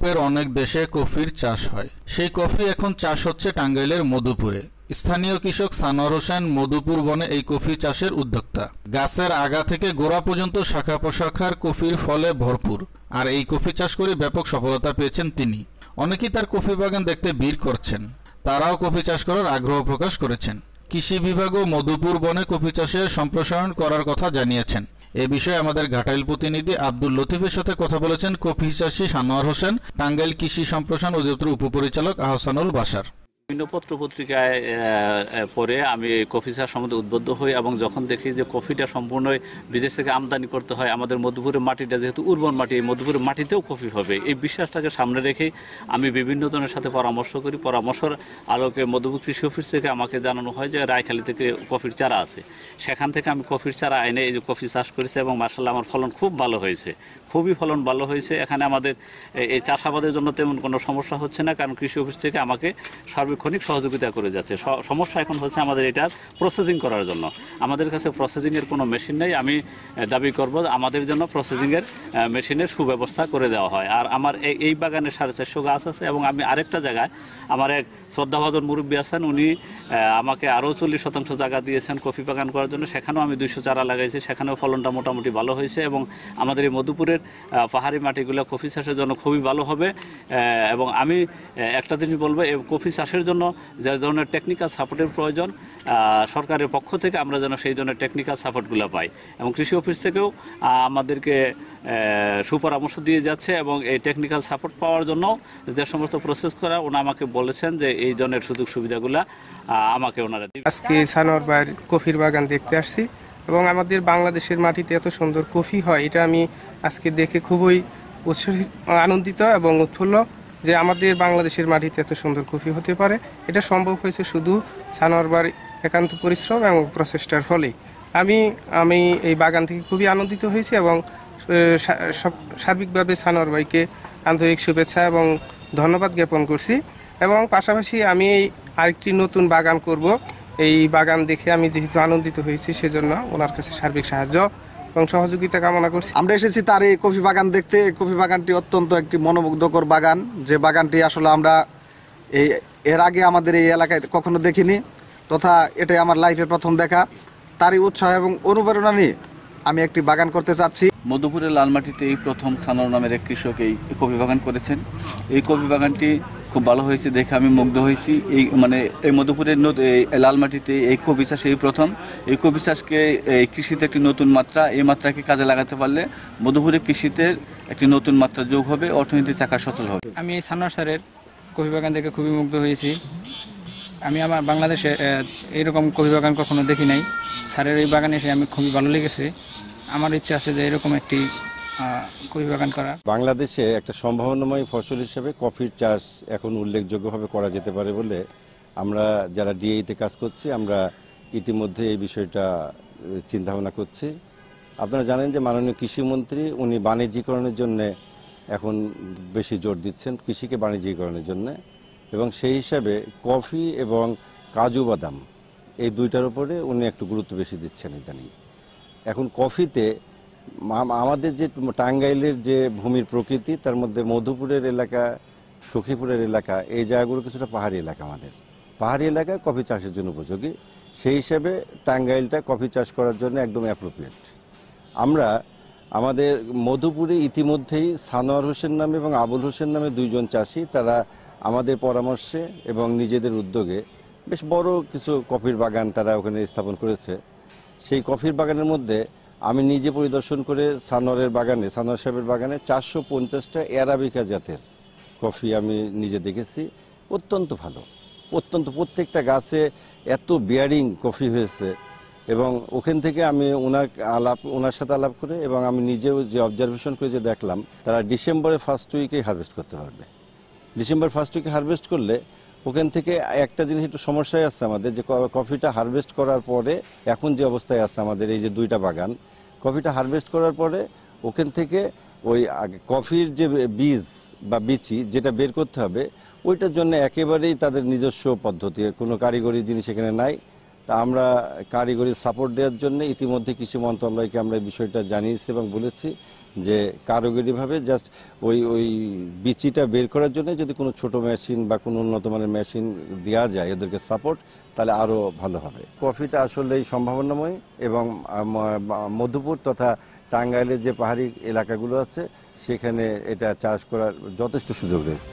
ইউরোপের অনেক দেশে কফির চাষ হয়। সেই কফি এখন চাষ হচ্ছে টাঙ্গাইলের মধুপুরে। স্থানীয় কৃষক সানোয়ার হোসেন মধুপুর বনে এই কফি চাষের উদ্যোক্তা। গাছের আগা থেকে গোড়া পর্যন্ত শাখা প্রশাখার কফির ফলে ভরপুর, আর এই কফি চাষ করে ব্যাপক সফলতা পেয়েছেন তিনি। অনেকেই তার কফি বাগান দেখতে ভিড় করছেন, তারাও কফি চাষ করার আগ্রহ প্রকাশ করেছেন। কৃষি বিভাগও মধুপুর বনে কফি চাষের সম্প্রসারণ করার কথা জানিয়েছেন। এ বিষয়ে আমাদের ঘাটাইল প্রতিনিধি আব্দুল লতিফের সাথে কথা বলেছেন কফি চাষী সানোয়ার হোসেন, টাঙ্গাইল কৃষি সম্প্রসারণ অধিদপ্তর উপপরিচালক আহসানুল বাশার। বিভিন্ন পত্র পত্রিকায় পরে আমি কফি চাষ সম্বন্ধে উদ্বুদ্ধ হই এবং যখন দেখি যে কফিটা সম্পূর্ণই বিদেশ থেকে আমদানি করতে হয়, আমাদের মধুপুরের মাটিটা যেহেতু উর্বর মাটি, এই মধুপুরের মাটিতেও কফি হবে, এই বিশ্বাসটাকে সামনে রেখেই আমি বিভিন্ন জনের সাথে পরামর্শ করি। পরামর্শের আলোকে মধুপুর কৃষি অফিস থেকে আমাকে জানানো হয় যে রায়খালী থেকে কফির চারা আছে, সেখান থেকে আমি কফির চারা এনে এই যে কফি চাষ করেছি এবং মাশাআল্লাহ আমার ফলন খুব ভালো হয়েছে, খুবই ফলন ভালো হয়েছে। এখানে আমাদের এই চাষাবাদের জন্য তেমন কোনো সমস্যা হচ্ছে না, কারণ কৃষি অফিস থেকে আমাকে সার্বক্ষণিক সহযোগিতা করে যাচ্ছে। সমস্যা এখন হচ্ছে আমাদের এটার প্রসেসিং করার জন্য। আমাদের কাছে প্রসেসিংয়ের কোনো মেশিন নেই। আমি দাবি করব আমাদের জন্য প্রসেসিংয়ের মেশিনের সুব্যবস্থা করে দেওয়া হয়। আর আমার এই বাগানে 450 গাছ আছে এবং আমি আরেকটা জায়গায় আমার এক শ্রদ্ধাভাজন মুরব্বী আছেন, উনি আমাকে আরও 40% জায়গা দিয়েছেন কফি বাগান করার জন্য। সেখানেও আমি 200 চারা লাগাইছি, সেখানেও ফলনটা মোটামুটি ভালো হয়েছে এবং আমাদের এই মধুপুরের পাহাড়ি মাটিগুলো কফি চাষের জন্য খুবই ভালো হবে। এবং আমি একটা জিনিস বলবো, এই কফি চাষের জন্য যে ধরনের টেকনিক্যাল সাপোর্টের প্রয়োজন, সরকারের পক্ষ থেকে আমরা যেন সেই ধরনের টেকনিক্যাল সাপোর্টগুলো পাই এবং কৃষি অফিস থেকেও আমাদেরকে সুপরামর্শ দিয়ে যাচ্ছে এবং এই টেকনিক্যাল সাপোর্ট পাওয়ার জন্য যে সমস্ত প্রসেস করা ওনা আমাকে বলেছেন যে এই ধরনের সুযোগ সুবিধাগুলো আমাকে ওনারা দিবেন। আজকে সানোয়ার ভাইয়ের কফির বাগান দেখতে আসছি এবং আমাদের বাংলাদেশের মাটিতে এত সুন্দর কফি হয় এটা আমি আজকে দেখে খুবই আনন্দিত এবং উৎফুল্ল যে আমাদের বাংলাদেশের মাটিতে এত সুন্দর কফি হতে পারে। এটা সম্ভব হয়েছে শুধু সানোয়ার ভাইয়ের একান্ত পরিশ্রম এবং প্রচেষ্টার ফলে। আমি এই বাগান থেকে খুবই আনন্দিত হয়েছি এবং সার্বিকভাবে সানোয়ার ভাইকে আন্তরিক শুভেচ্ছা এবং ধন্যবাদ জ্ঞাপন করছি। এবং পাশাপাশি আমি আরেকটি নতুন বাগান করব, এই বাগান দেখে আমি যেহেতু আনন্দিত হয়েছি সেজন্য ওনার কাছে সার্বিক সাহায্য এবং সহযোগিতা কামনা করছি। আমরা এসেছি তার এই কফি বাগান দেখতে। এই কফি বাগানটি অত্যন্ত একটি মনোমুগ্ধকর বাগান, যে বাগানটি আসলে আমরা এর আগে আমাদের এই এলাকায় কখনো দেখিনি, তথা এটাই আমার লাইফে প্রথম দেখা। তারই উৎসাহ এবং অনুপ্রেরণা নিয়ে আমি একটি বাগান করতে চাচ্ছি। মধুপুরের লালমাটিতে এই প্রথম সানোয়ার নামের এক কৃষক এই কফি বাগান করেছেন। এই কফি বাগানটি খুব ভালো হয়েছে দেখে আমি মুগ্ধ হয়েছি। এই মধুপুরের লালমাটিতে এই কফি চাষ এই প্রথম। এই কফি চাষকে এই কৃষিতে একটি নতুন মাত্রা, এই মাত্রাকে কাজে লাগাতে পারলে মধুপুরের কৃষিতে একটি নতুন মাত্রা যোগ হবে, অর্থনীতির চাকা সচল হবে। আমি এই সানোয়ার স্যারের কফি বাগান দেখে খুবই মুগ্ধ হয়েছি। আমি আমার বাংলাদেশে এইরকম কফি বাগান কখনো দেখি নাই। স্যারের এই বাগানে এসে আমি খুবই ভালো লেগেছে। আমার ইচ্ছা আছে যে এরকম একটি কফি বাগান করা। বাংলাদেশে একটা সম্ভাবনাময় ফসল হিসেবে কফির চাষ এখন উল্লেখযোগ্যভাবে করা যেতে পারে বলে আমরা যারা ডিএইতে কাজ করছি আমরা ইতিমধ্যে এই বিষয়টা চিন্তাভাবনা করছি। আপনারা জানেন যে মাননীয় কৃষিমন্ত্রী উনি বাণিজ্যিকরণের জন্য এখন বেশি জোর দিচ্ছেন, কৃষিকে বাণিজ্যিকরণের জন্য, এবং সেই হিসাবে কফি এবং কাজু বাদাম এই দুইটার উপরে উনি একটু গুরুত্ব বেশি দিচ্ছেন ইদানিং। এখন কফিতে আমাদের যে টাঙ্গাইলের যে ভূমির প্রকৃতি, তার মধ্যে মধুপুরের এলাকা, সখীপুরের এলাকা, এই জায়গাগুলো কিছুটা পাহাড়ি এলাকা। আমাদের পাহাড়ি এলাকায় কফি চাষের জন্য উপযোগী, সেই হিসাবে টাঙ্গাইলটা কফি চাষ করার জন্য একদম অ্যাপ্রোপ্রিয়েট। আমরা আমাদের মধুপুরে ইতিমধ্যেই সানোয়ার হোসেন নামে এবং আবুল হোসেন নামে দুইজন চাষি, তারা আমাদের পরামর্শে এবং নিজেদের উদ্যোগে বেশ বড় কিছু কফির বাগান তারা ওখানে স্থাপন করেছে। সেই কফির বাগানের মধ্যে আমি নিজে পরিদর্শন করে সানোয়ার সাহেবের বাগানে 450টা অ্যারাবিকা জাতের কফি আমি নিজে দেখেছি। অত্যন্ত ভালো, অত্যন্ত প্রত্যেকটা গাছে এত বিয়ারিং কফি হয়েছে। এবং ওখান থেকে আমি ওনার সাথে আলাপ করে এবং আমি নিজেও যে অবজারভেশন করে যে দেখলাম, তারা ডিসেম্বরের ফার্স্ট উইকেই হারভেস্ট করতে পারবে। ডিসেম্বর ফার্স্ট উইকে হারভেস্ট করলে ওখান থেকে একটা জিনিস একটু সমস্যায় আছে আমাদের, যে কফিটা হারভেস্ট করার পরে এখন যে অবস্থায় আছে আমাদের এই যে দুইটা বাগান, কফিটা হারভেস্ট করার পরে ওখান থেকে ওই কফির যে বীজ বা বিচি যেটা বের করতে হবে, ওইটার জন্য একেবারেই তাদের নিজস্ব পদ্ধতি, কোনো কারিগরি জিনিস এখানে নাই। তা আমরা কারিগরি সাপোর্ট দেওয়ার জন্য ইতিমধ্যে কৃষি মন্ত্রণালয়কে আমরা এই বিষয়টা জানিয়েছি এবং বলেছি যে কারিগরিভাবে জাস্ট ওই বিচিটা বের করার জন্য যদি কোনো ছোট মেশিন বা কোনো উন্নত মানের মেশিন দেওয়া যায় এদেরকে সাপোর্ট, তাহলে আরও ভালো হবে। কফিটা আসলেই সম্ভাবনাময় এবং মধুপুর তথা টাঙ্গাইলের যে পাহাড়ি এলাকাগুলো আছে সেখানে এটা চাষ করার যথেষ্ট সুযোগ রয়েছে।